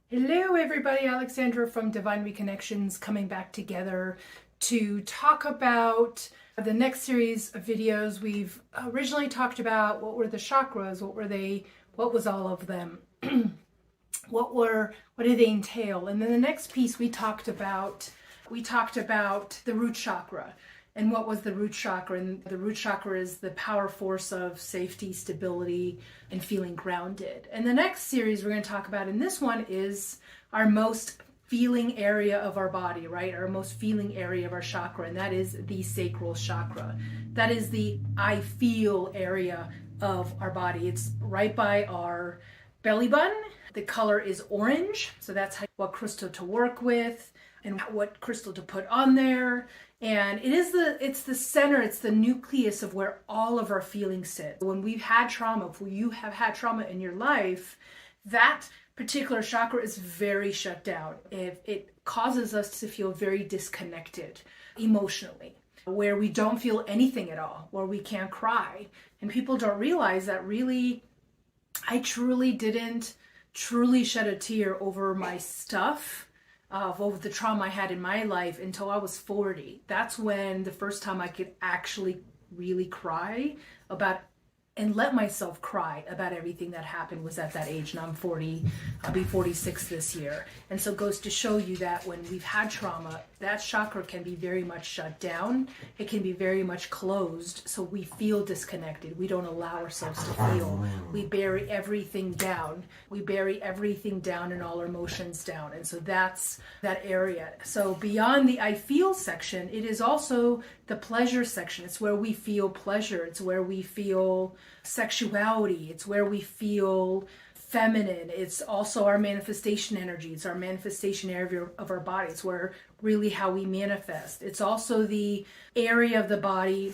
Hello everybody, Alexandra from Divine Reconnections coming back together to talk about the next series of videos. We've originally talked about what were the chakras, what was all of them, what did they entail? And then the next piece we talked about the root chakra. And what was the root chakra? And the root chakra is the power force of safety, stability, and feeling grounded. And the next series we're going to talk about in this one is our most feeling area of our body, right? Our most feeling area of our chakra, and that is the sacral chakra. That is the I feel area of our body. It's right by our belly button. The color is orange, so that's what crystal to work with and what crystal to put on there. And it's the center, it's the nucleus of where all of our feelings sit. When we've had trauma, if you have had trauma in your life, that particular chakra is very shut down. It causes us to feel very disconnected emotionally, where we don't feel anything at all, where we can't cry. And people don't realize that really, I truly didn't shed a tear over my stuff, over the trauma I had in my life until I was 40. That's when the first time I could actually really cry about and let myself cry about everything that happened was at that age. And I'm 40, I'll be 46 this year. And so it goes to show you that when we've had trauma, that chakra can be very much shut down. It can be very much closed. So we feel disconnected. We don't allow ourselves to feel. We bury everything down. We bury everything down and all our emotions down. And so that's that area. So beyond the I feel section, it is also the pleasure section. It's where we feel pleasure. It's where we feel sexuality. It's where we feel feminine. It's also our manifestation energy. It's our manifestation area of our body. It's where really how we manifest. It's also the area of the body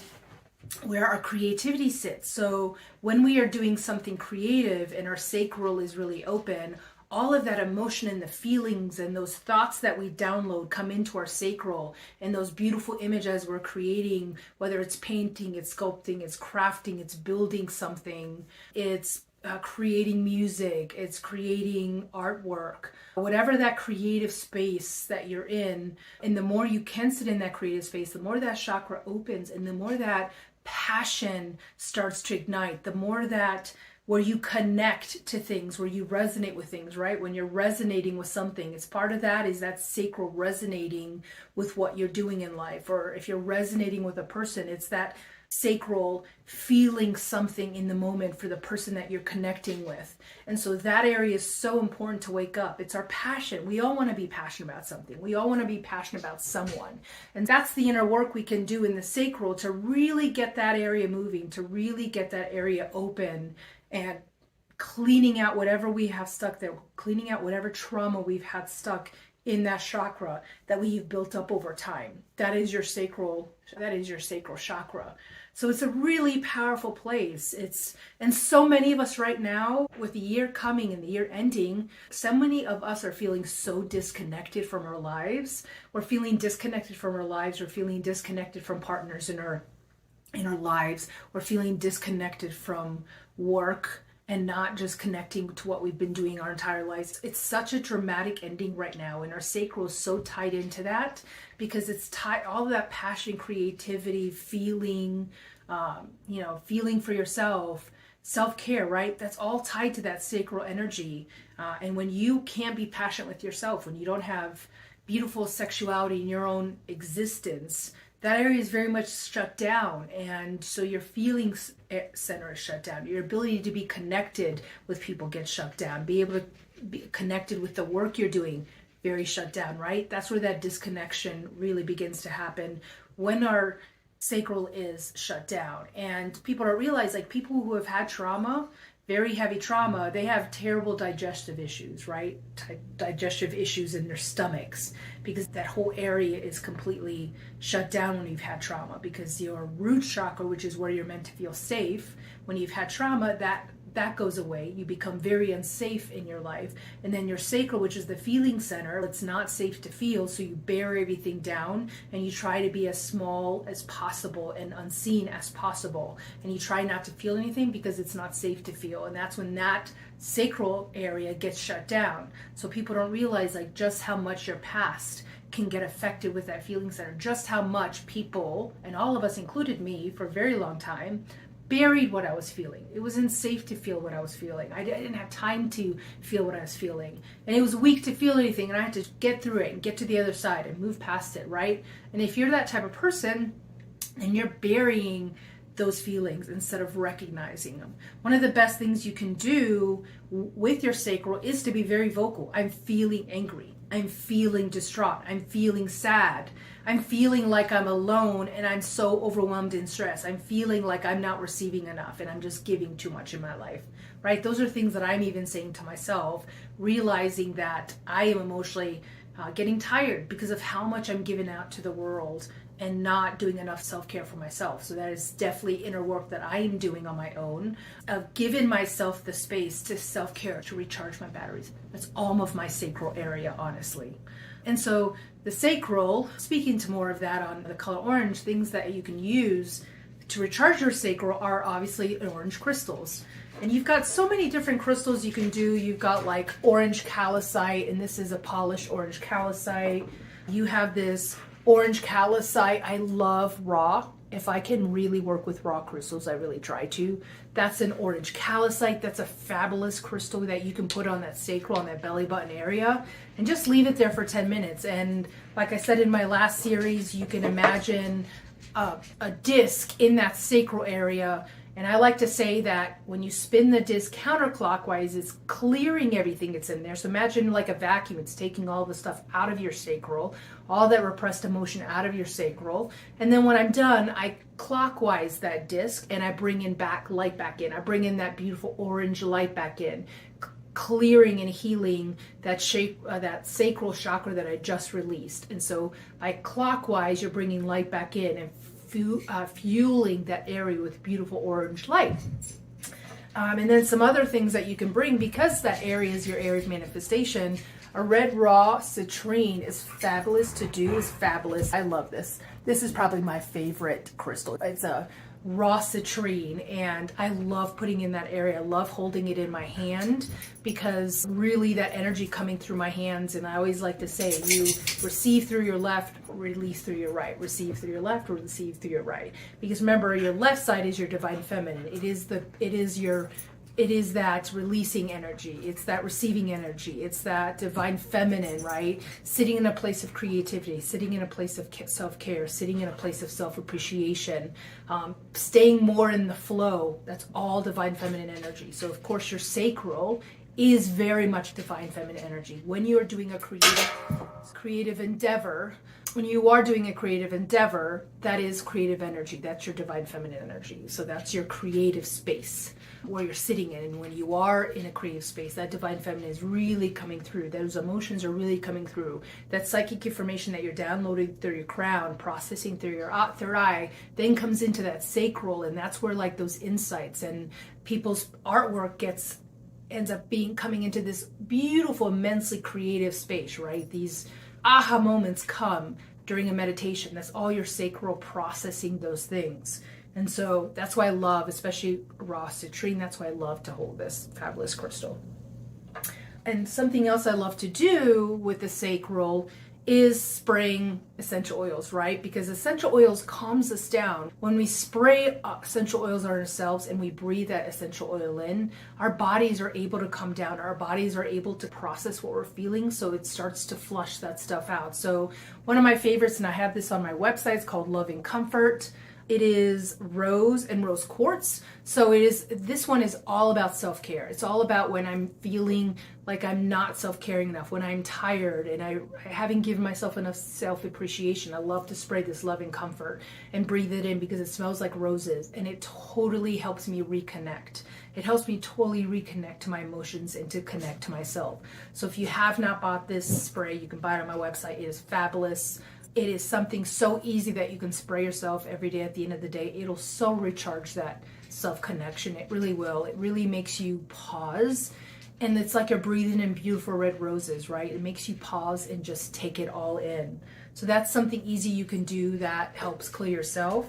where our creativity sits. So when we are doing something creative and our sacral is really open, all of that emotion and the feelings and those thoughts that we download come into our sacral, and those beautiful images we're creating, whether it's painting, it's sculpting, it's crafting, it's building something, it's creating music, it's creating artwork, whatever that creative space that you're in. And the more you can sit in that creative space, the more that chakra opens and the more that passion starts to ignite, the more that where you connect to things, where you resonate with things, right? When you're resonating with something, it's part of that is that sacral resonating with what you're doing in life. Or if you're resonating with a person, it's that sacral feeling something in the moment for the person that you're connecting with. And so that area is so important to wake up. It's our passion. We all want to be passionate about something. We all want to be passionate about someone. And that's the inner work we can do in the sacral to really get that area moving, to really get that area open and cleaning out whatever we have stuck there, cleaning out whatever trauma we've had stuck in that chakra that we've built up over time. That is your sacral chakra. So it's a really powerful place. And so many of us right now, with the year coming and the year ending, so many of us are feeling so disconnected from our lives. We're feeling disconnected from our lives. We're feeling disconnected from partners in our lives. We're feeling disconnected from work and not just connecting to what we've been doing our entire lives. It's such a dramatic ending right now, and our sacral is so tied into that because it's tied, all of that passion, creativity, feeling, feeling for yourself, self-care, right? That's all tied to that sacral energy. And when you can't be passionate with yourself, when you don't have beautiful sexuality in your own existence, that area is very much shut down. And so your feelings center is shut down. Your ability to be connected with people gets shut down. Be able to be connected with the work you're doing, very shut down, right? That's where that disconnection really begins to happen when our sacral is shut down. And people don't realize, like people who have had trauma, very heavy trauma, they have terrible digestive issues, right? Digestive issues in their stomachs because that whole area is completely shut down when you've had trauma, because your root chakra, which is where you're meant to feel safe, when you've had trauma, that goes away. You become very unsafe in your life. And then your sacral, which is the feeling center, it's not safe to feel, so you bear everything down and you try to be as small as possible and unseen as possible. And you try not to feel anything because it's not safe to feel. And that's when that sacral area gets shut down. So people don't realize like just how much your past can get affected with that feeling center, just how much people, and all of us included me for a very long time, buried what I was feeling. It was unsafe to feel what I was feeling. I didn't have time to feel what I was feeling. And it was weak to feel anything, and I had to get through it and get to the other side and move past it, right? And if you're that type of person and you're burying those feelings instead of recognizing them, one of the best things you can do with your sacral is to be very vocal. I'm feeling angry. I'm feeling distraught. I'm feeling sad. I'm feeling like I'm alone and I'm so overwhelmed and stressed. I'm feeling like I'm not receiving enough and I'm just giving too much in my life, right? Those are things that I'm even saying to myself, realizing that I am emotionally getting tired because of how much I'm giving out to the world and not doing enough self-care for myself. So that is definitely inner work that I am doing on my own, of giving myself the space to self-care, to recharge my batteries. That's all of my sacral area, honestly. And so the sacral, speaking to more of that on the color orange, things that you can use to recharge your sacral are obviously orange crystals. And you've got so many different crystals you can do. You've got like orange calcite, and this is a polished orange calcite. You have this orange calcite. I love raw. If I can really work with raw crystals, I really try to. That's an orange calcite. That's a fabulous crystal that you can put on that sacral, on that belly button area, and just leave it there for 10 minutes. And like I said in my last series, you can imagine a disc in that sacral area. And I like to say that when you spin the disc counterclockwise, it's clearing everything that's in there. So imagine like a vacuum. It's taking all the stuff out of your sacral, all that repressed emotion out of your sacral. And then when I'm done, I clockwise that disc and I bring in light back in. I bring in that beautiful orange light back in, clearing and healing that sacral chakra that I just released. And so by clockwise, you're bringing light back in and fueling that area with beautiful orange light. And then some other things that you can bring, because that area is your area of manifestation. A red raw citrine is fabulous to do. Is fabulous. I love this. This is probably my favorite crystal. It's a raw citrine, and I love putting in that area. I love holding it in my hand, because really that energy coming through my hands, and I always like to say, you receive through your left, release through your right, receive through your left, receive through your right. Because remember, your left side is your divine feminine. It is that releasing energy. It's that receiving energy. It's that divine feminine, right? Sitting in a place of creativity, sitting in a place of self-care, sitting in a place of self-appreciation, staying more in the flow. That's all divine feminine energy. So of course your sacral is very much divine feminine energy. When you are doing a creative endeavor, that is creative energy. That's your divine feminine energy. So that's your creative space where you're sitting in. And when you are in a creative space, that divine feminine is really coming through. Those emotions are really coming through. That psychic information that you're downloading through your crown, processing through your third eye, then comes into that sacral. And that's where like those insights and people's artwork ends up coming into this beautiful, immensely creative space, right? These aha moments come during a meditation. That's all your sacral processing those things. And so that's why I love, especially raw citrine, that's why I love to hold this fabulous crystal. And something else I love to do with the sacral is spraying essential oils, right? Because essential oils calms us down. When we spray essential oils on ourselves and we breathe that essential oil in, our bodies are able to come down. Our bodies are able to process what we're feeling, so it starts to flush that stuff out. So one of my favorites, and I have this on my website, it's called Love and Comfort. It is rose and rose quartz. So this one is all about self-care. It's all about when I'm feeling like I'm not self-caring enough, when I'm tired and I haven't given myself enough self-appreciation. I love to spray this Love and Comfort and breathe it in because it smells like roses, and it totally helps me reconnect. It helps me totally reconnect to my emotions and to connect to myself. So if you have not bought this spray, you can buy it on my website. It is fabulous. It is something so easy that you can spray yourself every day. At the end of the day, it'll so recharge that self-connection. It really will. It really makes you pause. And it's like you're breathing in beautiful red roses, right? It makes you pause and just take it all in. So that's something easy you can do that helps clear yourself.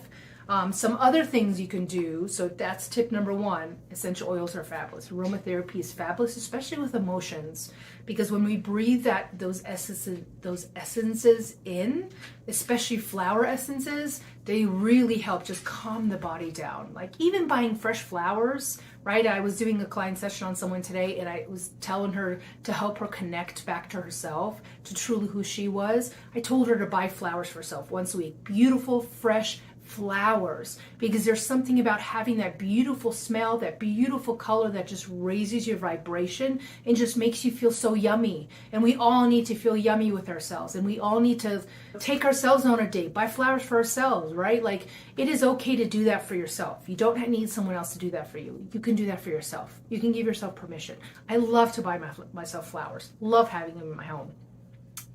Some other things you can do, so that's tip number one. Essential oils are fabulous. Aromatherapy is fabulous, especially with emotions, because when we breathe those essences in, especially flower essences, they really help just calm the body down. Like even buying fresh flowers, right? I was doing a client session on someone today, and I was telling her to help her connect back to herself, to truly who she was. I told her to buy flowers for herself once a week. Beautiful, fresh flowers, because there's something about having that beautiful smell, that beautiful color that just raises your vibration and just makes you feel so yummy. And we all need to feel yummy with ourselves, and we all need to take ourselves on a date, buy flowers for ourselves, right? Like it is okay to do that for yourself. You don't need someone else to do that for you. You can do that for yourself. You can give yourself permission. I love to buy myself flowers, love having them in my home.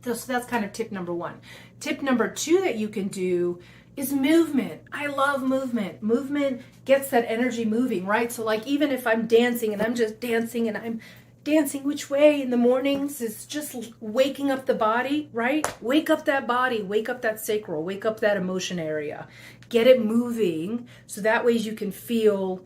So that's kind of tip number one. Tip number two that you can do is movement. I love movement. Movement gets that energy moving, right? So like even if I'm dancing and I'm just dancing and I'm dancing which way in the mornings, is just waking up the body, right? Wake up that body, wake up that sacral, wake up that emotion area. Get it moving so that way you can feel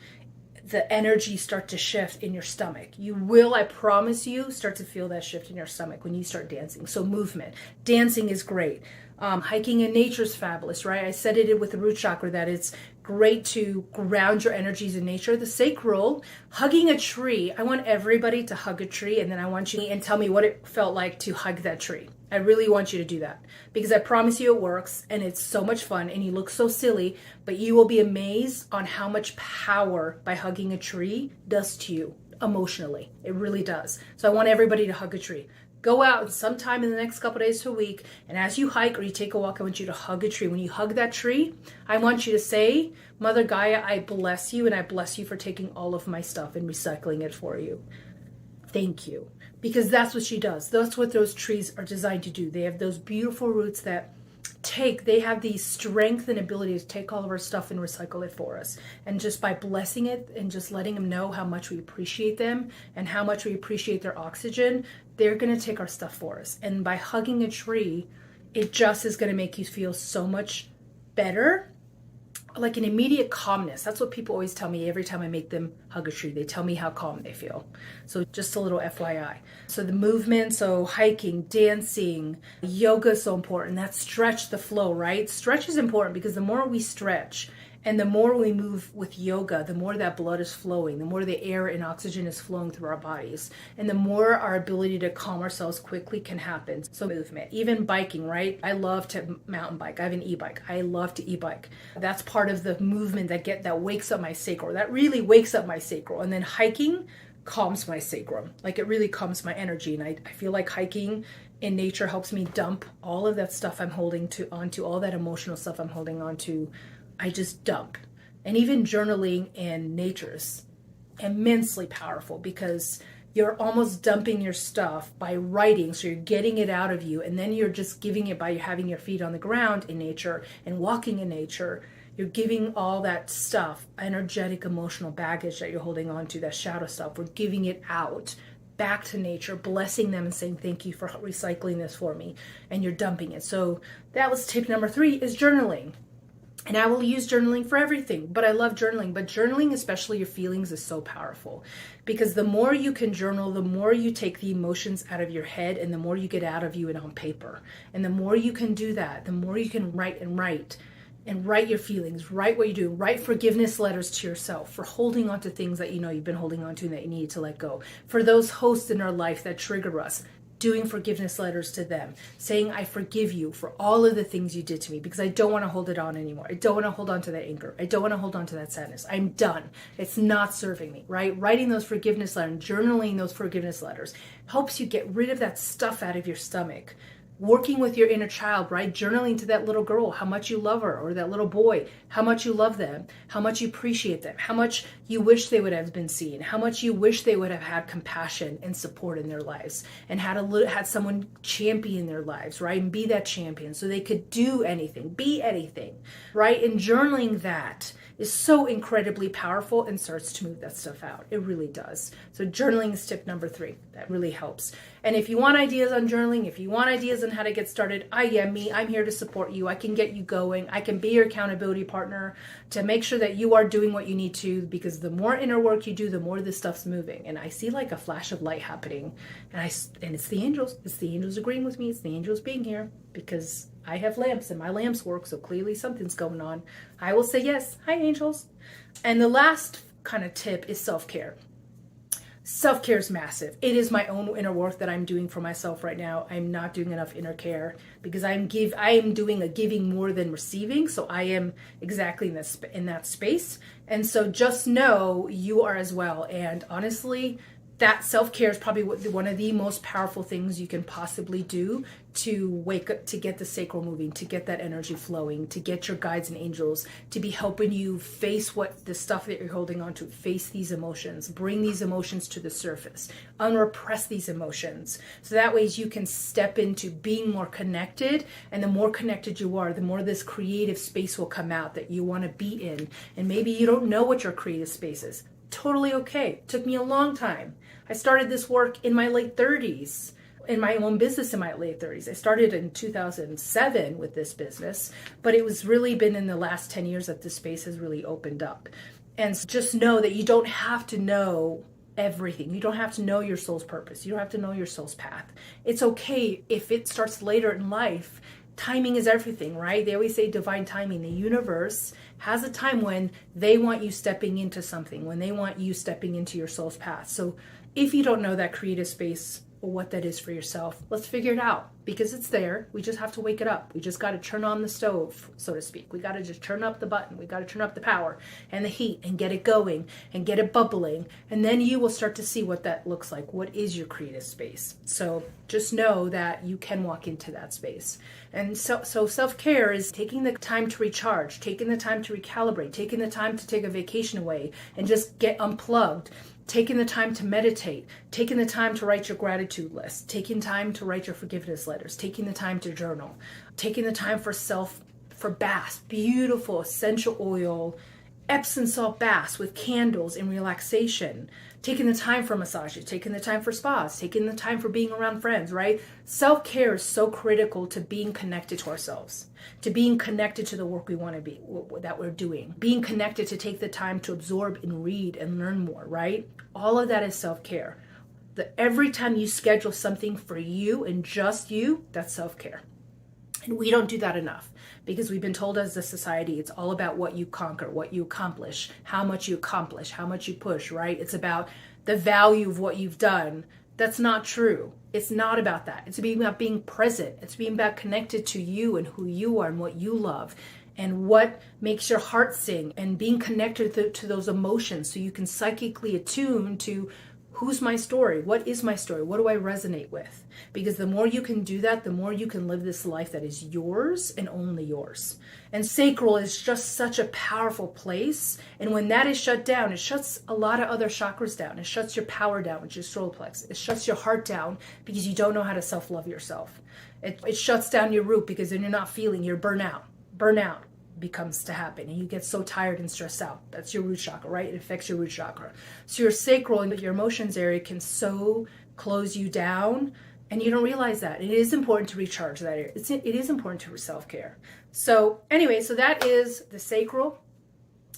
the energy start to shift in your stomach. You will, I promise you, start to feel that shift in your stomach when you start dancing. So movement. Dancing is great. Hiking in nature is fabulous, right? I said it with the root chakra that it's great to ground your energies in nature. The sacral, hugging a tree. I want everybody to hug a tree, and then I want you to tell me what it felt like to hug that tree. I really want you to do that, because I promise you it works, and it's so much fun, and you look so silly, but you will be amazed on how much power by hugging a tree does to you emotionally. It really does. So I want everybody to hug a tree. Go out sometime in the next couple of days to a week, and as you hike or you take a walk, I want you to hug a tree. When you hug that tree, I want you to say, Mother Gaia, I bless you, and I bless you for taking all of my stuff and recycling it for you. Thank you. Because that's what she does. That's what those trees are designed to do. They have those beautiful roots that they have the strength and ability to take all of our stuff and recycle it for us. And just by blessing it and just letting them know how much we appreciate them and how much we appreciate their oxygen, they're going to take our stuff for us. And by hugging a tree, it just is going to make you feel so much better, like an immediate calmness. That's what people always tell me every time I make them hug a tree. They tell me how calm they feel. So just a little FYI. So the movement, so hiking, dancing, yoga is so important. That stretch the flow, right? Stretch is important because the more we stretch and the more we move with yoga, the more that blood is flowing, the more the air and oxygen is flowing through our bodies, and the more our ability to calm ourselves quickly can happen. So movement, even biking, right? I love to mountain bike. I have an e-bike. I love to e-bike. That's part of the movement that wakes up my sacral. That really wakes up my sacral. And then hiking calms my sacrum. Like it really calms my energy. And I feel like hiking in nature helps me dump all of that stuff I'm holding onto, all that emotional stuff I'm holding onto. I just dump. And even journaling in nature is immensely powerful because you're almost dumping your stuff by writing. So you're getting it out of you, and then you're just giving it by having your feet on the ground in nature and walking in nature. You're giving all that stuff, energetic, emotional baggage that you're holding on to, that shadow stuff. We're giving it out back to nature, blessing them and saying, thank you for recycling this for me. And you're dumping it. So that was tip number 3, is journaling. And I will use journaling for everything, but I love journaling. But journaling, especially your feelings, is so powerful because the more you can journal, the more you take the emotions out of your head and the more you get out of you and on paper. And the more you can do that, the more you can write your feelings, write what you do, write forgiveness letters to yourself for holding on to things that you know you've been holding on to and that you need to let go. For those hosts in our life that trigger us, doing forgiveness letters to them, saying, I forgive you for all of the things you did to me because I don't want to hold it on anymore. I don't want to hold on to that anger. I don't want to hold on to that sadness. I'm done. It's not serving me, right? Writing those forgiveness letters, journaling those forgiveness letters helps you get rid of that stuff out of your stomach. Working with your inner child, right? Journaling to that little girl, how much you love her, or that little boy, how much you love them, how much you appreciate them, how much you wish they would have been seen, how much you wish they would have had compassion and support in their lives, and had someone champion their lives, right? And be that champion so they could do anything, be anything, right? And journaling that is so incredibly powerful and starts to move that stuff out. It really does. So journaling is tip number 3. That really helps. And if you want ideas on journaling, if you want ideas ideas on how to get started, I am me. I'm here to support you. I can get you going. I can be your accountability partner to make sure that you are doing what you need to, because the more inner work you do, the more this stuff's moving. And I see like a flash of light happening, and it's the angels. It's the angels agreeing with me. It's the angels being here, because I have lamps and my lamps work, so clearly something's going on. I will say yes. Hi, angels. And the last kind of tip is self-care. Self-care is massive. It is my own inner work that I'm doing for myself right now. I'm not doing enough inner care because I am doing a giving more than receiving. So I am exactly in that space. And so just know you are as well. And honestly, that self-care is probably one of the most powerful things you can possibly do to wake up, to get the sacral moving, to get that energy flowing, to get your guides and angels to be helping you face what the stuff that you're holding on to, face these emotions, bring these emotions to the surface, unrepress these emotions. So that way you can step into being more connected. And the more connected you are, the more this creative space will come out that you want to be in. And maybe you don't know what your creative space is. Totally okay. It took me a long time. I started this work in my late 30s, in my own business in my late 30s. I started in 2007 with this business, but it was really been in the last 10 years that this space has really opened up. And so just know that you don't have to know everything. You don't have to know your soul's purpose. You don't have to know your soul's path. It's okay if it starts later in life. Timing is everything, right? They always say divine timing. The universe has a time when they want you stepping into something, when they want you stepping into your soul's path. So if you don't know that creative space or what that is for yourself, let's figure it out, because it's there. We just have to wake it up. We just got to turn on the stove, so to speak. We got to just turn up the button. We got to turn up the power and the heat and get it going and get it bubbling. And then you will start to see what that looks like. What is your creative space? So just know that you can walk into that space. And so self-care is taking the time to recharge, taking the time to recalibrate, taking the time to take a vacation away and just get unplugged, taking the time to meditate, taking the time to write your gratitude list, taking time to write your forgiveness letters, taking the time to journal, taking the time for baths, beautiful essential oil, Epsom salt baths with candles and relaxation, taking the time for massages, taking the time for spas, taking the time for being around friends, right? Self-care is so critical to being connected to ourselves, to being connected to the work we want to be, that we're doing, being connected to take the time to absorb and read and learn more, right? All of that is self-care. Every time you schedule something for you and just you, that's self-care. And we don't do that enough, because we've been told as a society, it's all about what you conquer, what you accomplish, how much you push, right? It's about the value of what you've done. That's not true. It's not about that. It's about being present. It's being about connected to you and who you are and what you love and what makes your heart sing, and being connected to those emotions so you can psychically attune to who's my story? What is my story? What do I resonate with? Because the more you can do that, the more you can live this life that is yours and only yours. And sacral is just such a powerful place. And when that is shut down, it shuts a lot of other chakras down. It shuts your power down, which is solar plexus. It shuts your heart down because you don't know how to self-love yourself. It shuts down your root because then you're not feeling your burnout. Burnout becomes to happen and you get so tired and stressed out. That's your root chakra, right? It affects your root chakra. So your sacral and your emotions area can so close you down, and you don't realize that. It is important to recharge that area. It is important to self-care. So anyway, so that is the sacral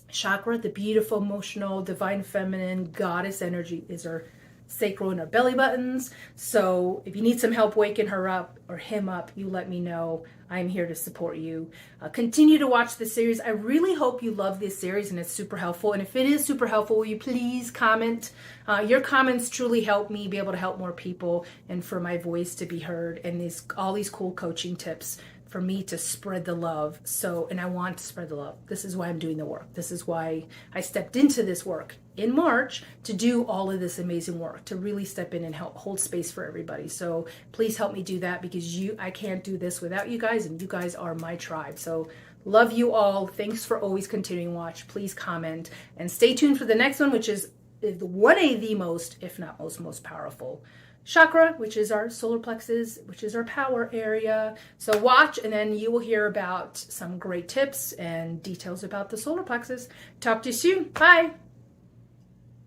chakra, the beautiful, emotional, divine feminine goddess energy is our sacral and our belly buttons. So if you need some help waking her up or him up, you let me know. I'm here to support you. Continue to watch this series. I really hope you love this series and it's super helpful. And if it is super helpful, will you please comment? Your comments truly help me be able to help more people and for my voice to be heard, and all these cool coaching tips for me to spread the love. And I want to spread the love. This is why I'm doing the work. This is why I stepped into this work in March to do all of this amazing work, to really step in and help hold space for everybody. So please help me do that, because I can't do this without you guys, and you guys are my tribe. So love you all. Thanks for always continuing to watch. Please comment and stay tuned for the next one, which is one of the most, if not most powerful chakra, which is our solar plexus, which is our power area. So watch, and then you will hear about some great tips and details about the solar plexus. Talk to you soon. Bye.